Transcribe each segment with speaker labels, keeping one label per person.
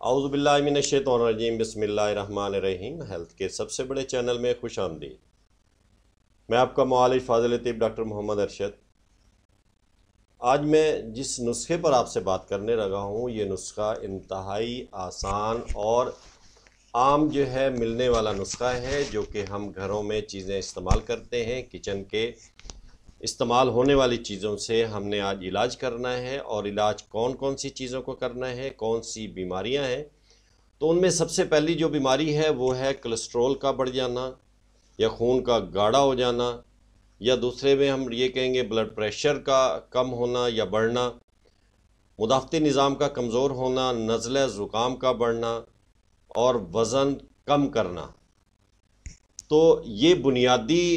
Speaker 1: औज़ुबिल्लाहि मिनश्शैतानिर्रजीम बिस्मिल्लाहिर्रहमानिर्रहीम। हेल्थ के सबसे बड़े चैनल में खुश आमदीद। मैं आपका मुआलिज फ़ाज़िल तिब डॉक्टर मोहम्मद अरशद। आज मैं जिस नुस्खे पर आपसे बात करने लगा हूँ, ये नुस्खा इंतहाई आसान और आम जो है मिलने वाला नुस्खा है, जो कि हम घरों में चीज़ें इस्तेमाल करते हैं। किचन के इस्तेमाल होने वाली चीज़ों से हमने आज इलाज करना है, और इलाज कौन कौन सी चीज़ों को करना है, कौन सी बीमारियां हैं। तो उनमें सबसे पहली जो बीमारी है वो है कोलेस्ट्रॉल का बढ़ जाना या खून का गाढ़ा हो जाना, या दूसरे में हम ये कहेंगे ब्लड प्रेशर का कम होना या बढ़ना, मुदाफ़ती निज़ाम का कमज़ोर होना, नज़ला ज़ुकाम का बढ़ना और वज़न कम करना। तो ये बुनियादी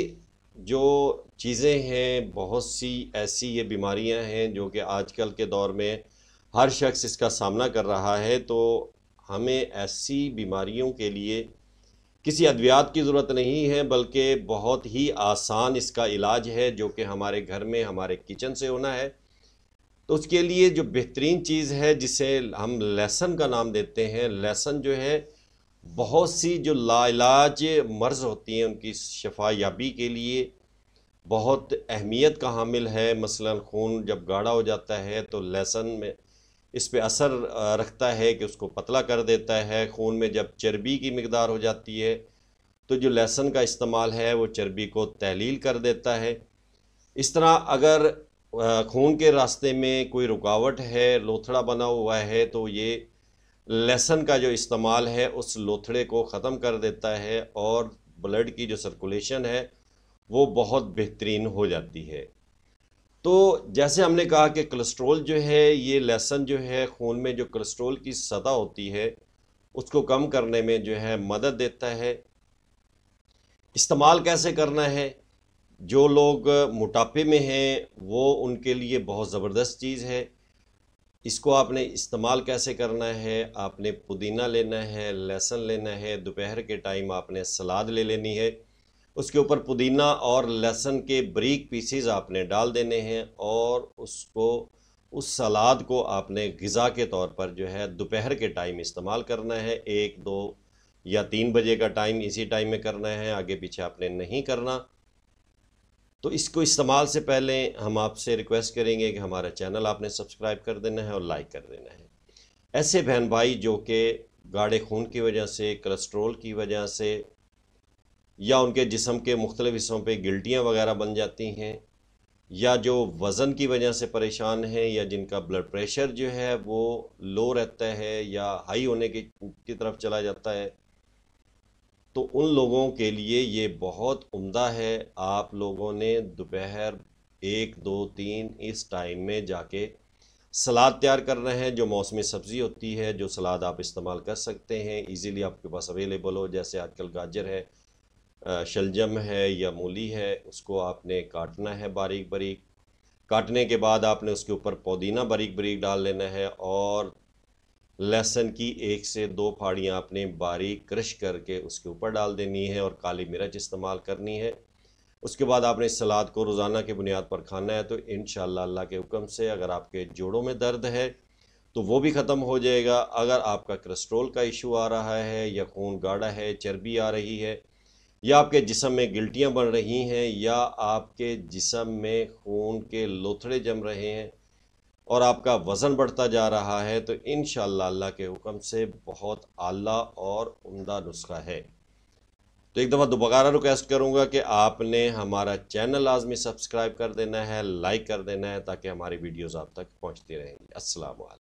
Speaker 1: जो चीज़ें हैं, बहुत सी ऐसी ये बीमारियां हैं जो कि आजकल के दौर में हर शख्स इसका सामना कर रहा है। तो हमें ऐसी बीमारियों के लिए किसी अद्वियात की ज़रूरत नहीं है, बल्कि बहुत ही आसान इसका इलाज है, जो कि हमारे घर में हमारे किचन से होना है। तो उसके लिए जो बेहतरीन चीज़ है, जिसे हम लहसुन का नाम देते हैं, लहसुन जो है बहुत सी जो लाइलाज मर्ज़ होती हैं उनकी शफा याबी के लिए बहुत अहमियत का हामिल है। मसलन खून जब गाढ़ा हो जाता है तो लहसुन में इस पे असर रखता है कि उसको पतला कर देता है। खून में जब चर्बी की मिकदार हो जाती है तो जो लहसुन का इस्तेमाल है वो चर्बी को तहलील कर देता है। इस तरह अगर खून के रास्ते में कोई रुकावट है, लोथड़ा बना हुआ है, तो ये लहसुन का जो इस्तेमाल है उस लोथड़े को ख़त्म कर देता है, और ब्लड की जो सर्कुलेशन है वो बहुत बेहतरीन हो जाती है। तो जैसे हमने कहा कि कोलेस्ट्रॉल जो है, ये लहसुन जो है खून में जो कोलेस्ट्रॉल की सतह होती है उसको कम करने में जो है मदद देता है। इस्तेमाल कैसे करना है? जो लोग मोटापे में हैं वो उनके लिए बहुत ज़बरदस्त चीज़ है। इसको आपने इस्तेमाल कैसे करना है? आपने पुदीना लेना है, लहसुन लेना है, दोपहर के टाइम आपने सलाद ले लेनी है, उसके ऊपर पुदीना और लहसुन के बारीक पीसीज आपने डाल देने हैं, और उसको उस सलाद को आपने ग़िज़ा के तौर पर जो है दोपहर के टाइम इस्तेमाल करना है। 1, 2 या 3 बजे का टाइम इसी टाइम में करना है, आगे पीछे आपने नहीं करना। तो इसको इस्तेमाल से पहले हम आपसे रिक्वेस्ट करेंगे कि हमारा चैनल आपने सब्सक्राइब कर देना है और लाइक कर देना है। ऐसे बहन भाई जो कि गाढ़े खून की वजह से, कोलेस्ट्रॉल की वजह से या उनके जिस्म के मुख्तलिफ़ हिस्सों पे गिल्टियाँ वगैरह बन जाती हैं, या जो वज़न की वजह से परेशान हैं, या जिनका ब्लड प्रेशर जो है वो लो रहता है या हाई होने की तरफ चला जाता है, तो उन लोगों के लिए ये बहुत उम्दा है। आप लोगों ने दोपहर 1, 2, 3 इस टाइम में जाके सलाद तैयार करना है। जो मौसमी सब्ज़ी होती है, जो सलाद आप इस्तेमाल कर सकते हैं, इजीली आपके पास अवेलेबल हो, जैसे आजकल गाजर है, शलजम है या मूली है, उसको आपने काटना है बारीक बारीक। काटने के बाद आपने उसके ऊपर पुदीना बारीक बारीक डाल लेना है, और लहसुन की 1 से 2 फाड़ियाँ आपने बारीक क्रश करके उसके ऊपर डाल देनी है, और काली मिर्च इस्तेमाल करनी है। उसके बाद आपने इस सलाद को रोज़ाना की बुनियाद पर खाना है। तो इंशाअल्लाह अल्लाह के हुक्म से अगर आपके जोड़ों में दर्द है तो वो भी ख़त्म हो जाएगा। अगर आपका कोलेस्ट्रॉल का इशू आ रहा है, या खून गाढ़ा है, चर्बी आ रही है, या आपके जिस्म में गिल्टियाँ बन रही हैं, या आपके जिस्म में खून के लोथड़े जम रहे हैं और आपका वज़न बढ़ता जा रहा है, तो इंशाअल्लाह अल्लाह के हुक्म से बहुत आला और उम्दा नुस्खा है। तो एक दफ़ा दोबारा रिक्वेस्ट करूँगा कि आपने हमारा चैनल लाज़मी सब्सक्राइब कर देना है, लाइक कर देना है, ताकि हमारी वीडियोज़ आप तक पहुँचती रहेंगी। अस्सलाम वालेकुम।